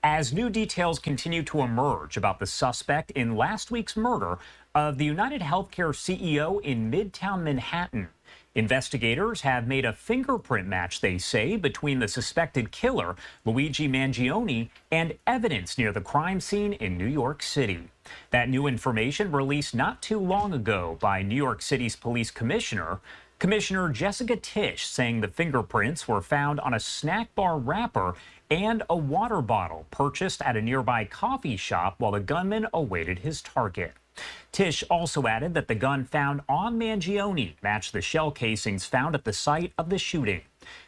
as new details continue to emerge about the suspect in last week's murder of the United Healthcare CEO in Midtown Manhattan. Investigators have made a fingerprint match, they say, between the suspected killer, Luigi Mangioni, and evidence near the crime scene in New York City. That new information released not too long ago by New York City's police Commissioner Jessica Tisch, saying the fingerprints were found on a snack bar wrapper and a water bottle purchased at a nearby coffee shop while the gunman awaited his target. Tisch also added that the gun found on Mangioni matched the shell casings found at the site of the shooting.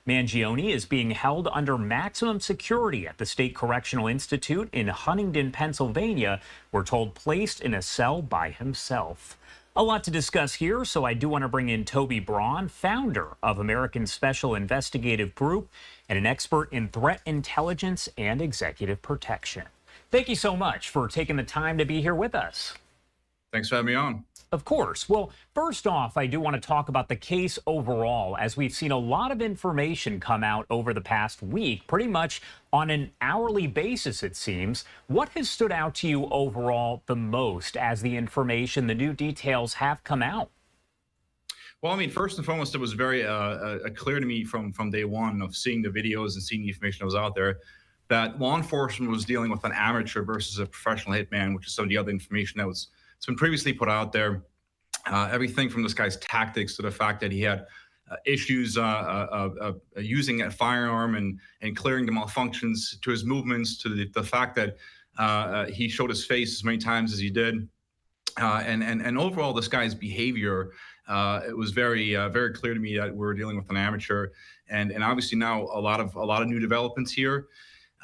Mangioni is being held under maximum security at the State Correctional Institute in Huntington, Pennsylvania. We're told placed in a cell by himself. A lot to discuss here, so I do want to bring in Toby Braun, founder of American Special Investigative Group and an expert in threat intelligence and executive protection. Thank you so much for taking the time to be here with us. Thanks for having me on. Of course. Well, first off, I do want to talk about the case overall, as we've seen a lot of information come out over the past week, pretty much on an hourly basis, it seems. What has stood out to you overall the most as the information, the new details have come out? Well, I mean, first and foremost, it was very clear to me from day one of seeing the videos and seeing the information that was out there that law enforcement was dealing with an amateur versus a professional hitman, which is some of the other information that was it's been previously put out there. Everything from this guy's tactics to the fact that he had issues using a firearm and clearing the malfunctions, to his movements, to the fact that he showed his face as many times as he did. And overall, this guy's behavior, it was very clear to me that we're dealing with an amateur, and obviously now a lot of new developments here.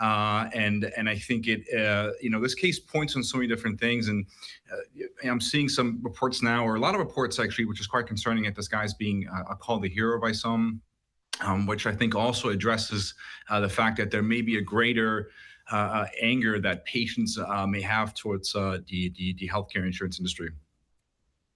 And I think this case points on so many different things, and I'm seeing some reports now, or a lot of reports actually, which is quite concerning, that this guy's being called the hero by some, which I think also addresses the fact that there may be a greater anger that patients may have towards the healthcare insurance industry.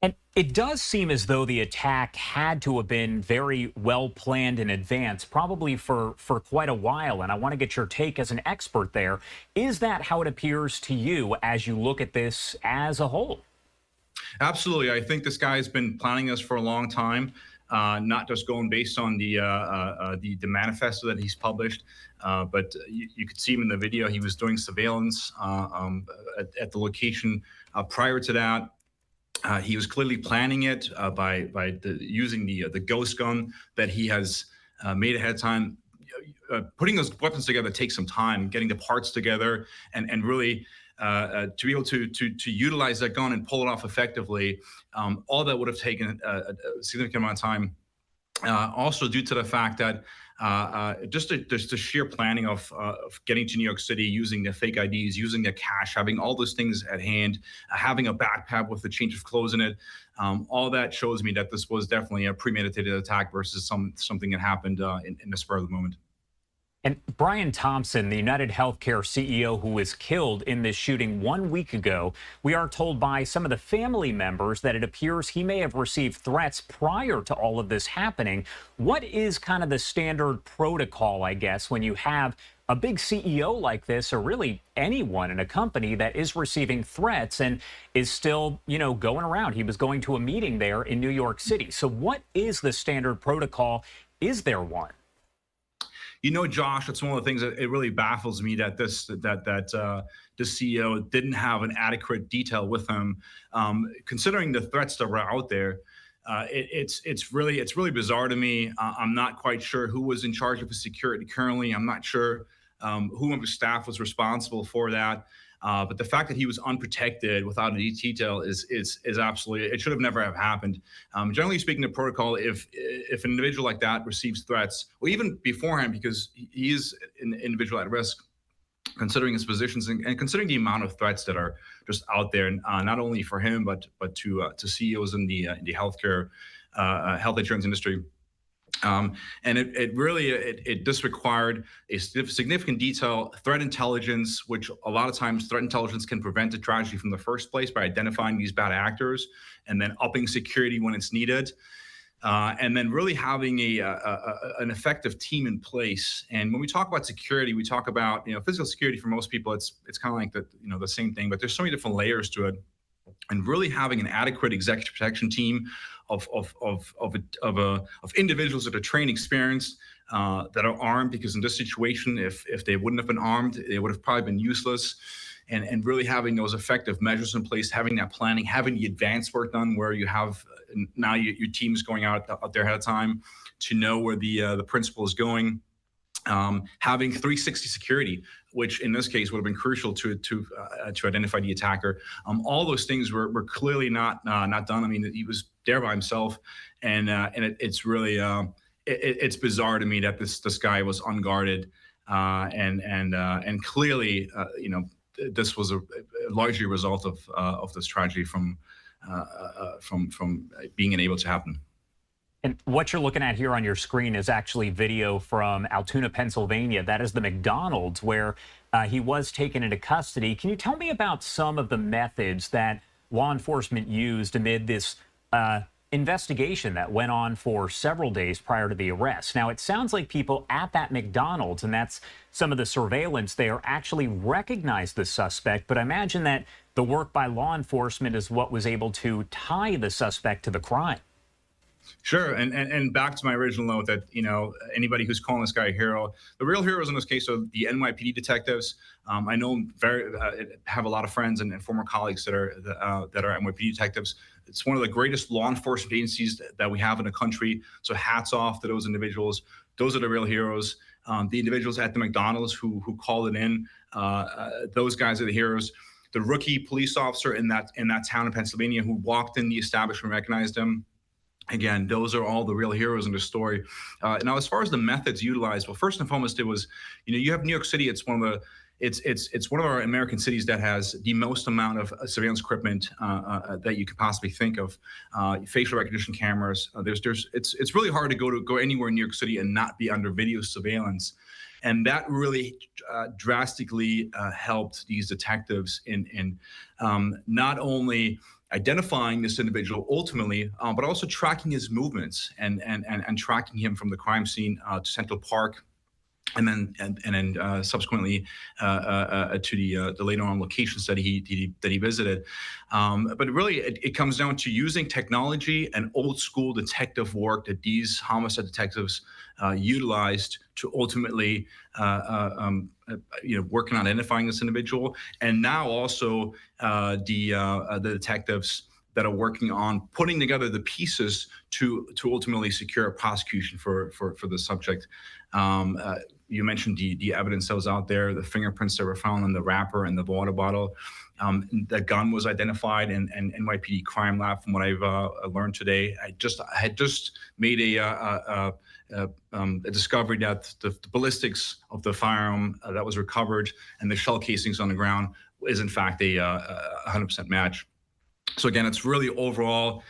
And it does seem as though the attack had to have been very well planned in advance, probably for quite a while. And I want to get your take as an expert there. Is that how it appears to you as you look at this as a whole? Absolutely. I think this guy's been planning this for a long time, not just going based on the manifesto that he's published, but you could see him in the video. He was doing surveillance at the location prior to that. He was clearly planning it by using the ghost gun that he has made ahead of time. Putting those weapons together takes some time, getting the parts together, and really to be able to utilize that gun and pull it off effectively. All that would have taken a significant amount of time. Also, due to the fact that just the sheer planning of getting to New York City, using the fake IDs, using the cash, having all those things at hand, having a backpack with a change of clothes in it, all that shows me that this was definitely a premeditated attack versus something that happened in the spur of the moment. And Brian Thompson, the United Healthcare CEO who was killed in this shooting 1 week ago, we are told by some of the family members that it appears he may have received threats prior to all of this happening. What is kind of the standard protocol, I guess, when you have a big CEO like this, or really anyone in a company that is receiving threats and is still, going around? He was going to a meeting there in New York City. So what is the standard protocol? Is there one? Josh, it's one of the things that it really baffles me that the CEO didn't have an adequate detail with him, considering the threats that were out there. It's really bizarre to me. I'm not quite sure who was in charge of his security currently. I'm not sure who on his staff was responsible for that. But the fact that he was unprotected without any detail is absolutely, it should have never have happened. Generally speaking, the protocol, if an individual like that receives threats, or even beforehand, because he is an individual at risk, considering his positions and considering the amount of threats that are just out there, not only for him but to CEOs in the healthcare health insurance industry. And it just required a significant detail, threat intelligence, which a lot of times threat intelligence can prevent a tragedy from the first place by identifying these bad actors and then upping security when it's needed. and then really having an effective team in place. And when we talk about security, we talk about physical security. For most people, it's kind of like the same thing, but there's so many different layers to it. And really having an adequate executive protection team of individuals that are trained, experienced, that are armed, because in this situation, if they wouldn't have been armed, they would have probably been useless. And really having those effective measures in place, having that planning, having the advanced work done, where you have now your team's going out there ahead of time to know where the principal is going. Having 360 security, which in this case would have been crucial to identify the attacker. All those things were clearly not done. I mean, he was there by himself, and it's really it's bizarre to me that this guy was unguarded, and clearly this was largely a result of this tragedy from being unable to happen. And what you're looking at here on your screen is actually video from Altoona, Pennsylvania. That is the McDonald's where he was taken into custody. Can you tell me about some of the methods that law enforcement used amid this investigation that went on for several days prior to the arrest? Now, it sounds like people at that McDonald's, and that's some of the surveillance there, actually recognized the suspect. But I imagine that the work by law enforcement is what was able to tie the suspect to the crime. Sure, and back to my original note that anybody who's calling this guy a hero, the real heroes in this case are the NYPD detectives. I know have a lot of friends and former colleagues that are NYPD detectives. It's one of the greatest law enforcement agencies that we have in the country. So hats off to those individuals. Those are the real heroes. The individuals at the McDonald's who called it in, those guys are the heroes. The rookie police officer in that town in Pennsylvania who walked in the establishment, recognized him. Again, those are all the real heroes in the story. Now, as far as the methods utilized, well, first and foremost, it was, you have New York City. It's one of our American cities that has the most amount of surveillance equipment that you could possibly think of. Facial recognition cameras. It's really hard to go anywhere in New York City and not be under video surveillance. And that really drastically helped these detectives in not only identifying this individual ultimately, but also tracking his movements and tracking him from the crime scene to Central Park, and then subsequently to the later on locations that he visited. But really, it comes down to using technology and old school detective work that these homicide detectives utilized to ultimately working on identifying this individual, and now also the detectives that are working on putting together the pieces to ultimately secure a prosecution for the subject. You mentioned the evidence that was out there, the fingerprints that were found on the wrapper and the water bottle. The gun was identified in NYPD crime lab. From what I've learned today, I had just made a discovery that the ballistics of the firearm that was recovered and the shell casings on the ground is in fact a 100% match. So again, it's really overall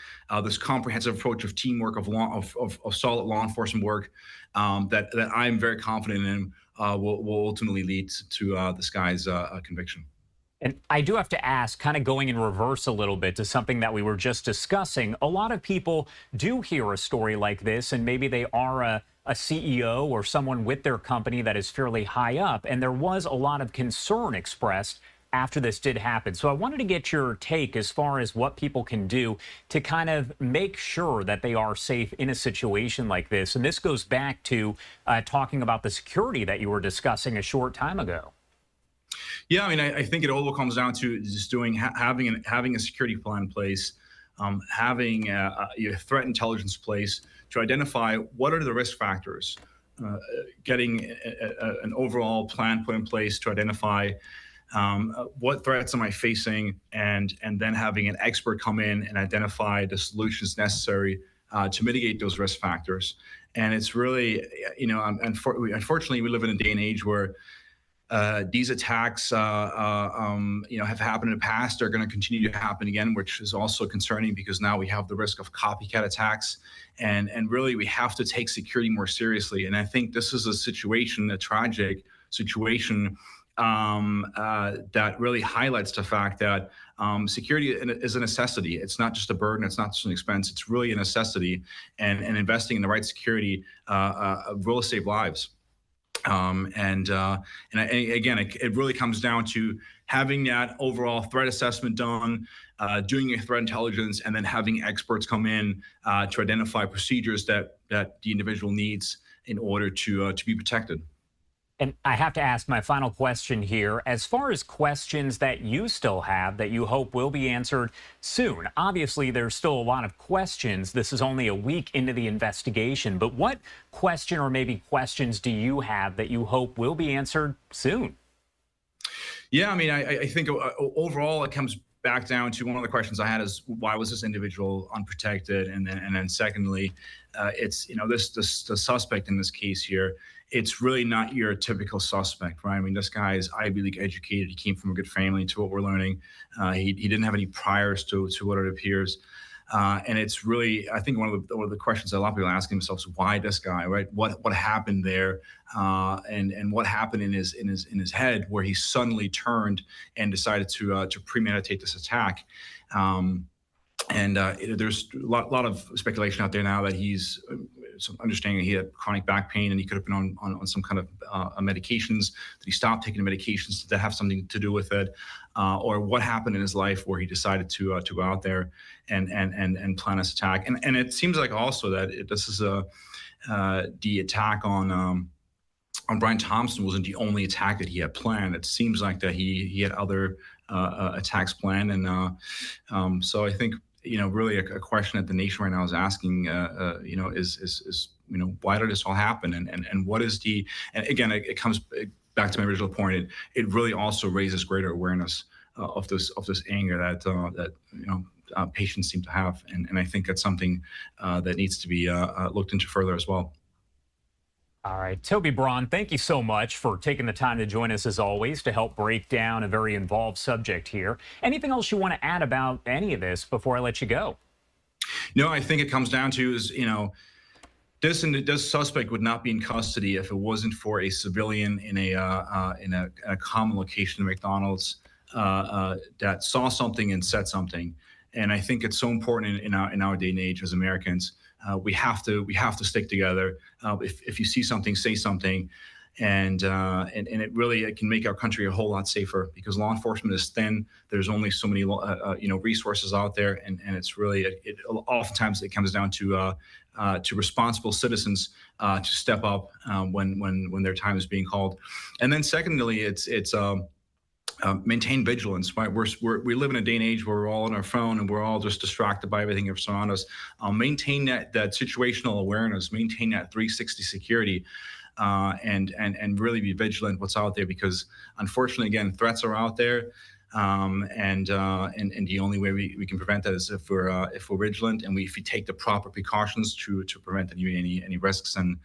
this comprehensive approach of teamwork, of solid law enforcement work that I'm very confident in will ultimately lead to this guy's conviction. And I do have to ask, kind of going in reverse a little bit to something that we were just discussing. A lot of people do hear a story like this, and maybe they are a CEO or someone with their company that is fairly high up, and there was a lot of concern expressed after this did happen. So I wanted to get your take as far as what people can do to kind of make sure that they are safe in a situation like this. And this goes back to talking about the security that you were discussing a short time ago. Yeah, I mean, I think it all comes down to just having a security plan in place, having your threat intelligence place to identify what are the risk factors, getting an overall plan put in place to identify what threats am I facing, and then having an expert come in and identify the solutions necessary to mitigate those risk factors. And it's really, unfortunately, we live in a day and age where these attacks, have happened in the past. They're going to continue to happen again, which is also concerning because now we have the risk of copycat attacks, and really we have to take security more seriously. And I think this is a tragic situation that really highlights the fact that security is a necessity. It's not just a burden. It's not just an expense. It's really a necessity. And investing in the right security will save lives. Again, it really comes down to having that overall threat assessment done, doing a threat intelligence, and then having experts come in to identify procedures that the individual needs in order to be protected. And I have to ask my final question here. As far as questions that you still have that you hope will be answered soon, obviously there's still a lot of questions. This is only a week into the investigation, but what question or maybe questions do you have that you hope will be answered soon? Yeah, I mean, I think overall it comes back down to one of the questions I had is why was this individual unprotected, and then secondly, it's the suspect in this case here. It's really not your typical suspect, right? I mean, this guy is Ivy League educated. He came from a good family, to what we're learning. He didn't have any priors to what it appears. And it's really, I think one of the questions that a lot of people are asking themselves is why this guy, right? What happened there, and what happened in his head where he suddenly turned and decided to premeditate this attack. There's a lot of speculation out there now that he's some understanding he had chronic back pain and he could have been on some kind of medications. That he stopped taking the medications? Did that have something to do with it? Or what happened in his life where he decided to go out there and plan this attack? And it seems like also that this is the attack on Brian Thompson wasn't the only attack that he had planned. It seems like that he had other attacks planned, and so I think really a question that the nation right now is asking, is why did this all happen, and what is and again it comes back to my original point. It really also raises greater awareness of this anger that patients seem to have, and I think that's something that needs to be looked into further as well. All right, Toby Braun, thank you so much for taking the time to join us as always to help break down a very involved subject here. Anything else you want to add about any of this before I let you go? No, I think it comes down to is, this suspect would not be in custody if it wasn't for a civilian in a common location in McDonald's that saw something and said something. And I think it's so important in our day and age as Americans. We have to stick together. If you see something, say something, and it can make our country a whole lot safer, because law enforcement is thin. There's only so many resources out there, and it's really oftentimes it comes down to responsible citizens to step up when their time is being called. And then secondly, it's maintain vigilance, right? We live in a day and age where we're all on our phone and we're all just distracted by everything that's around us. Maintain that situational awareness, maintain that 360 security, and really be vigilant what's out there, because unfortunately, again, threats are out there. And the only way we can prevent that is if we're vigilant, and if we take the proper precautions to prevent any risks and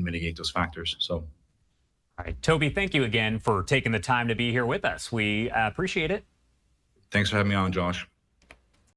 mitigate those factors. So. All right, Toby, thank you again for taking the time to be here with us. We appreciate it. Thanks for having me on, Josh.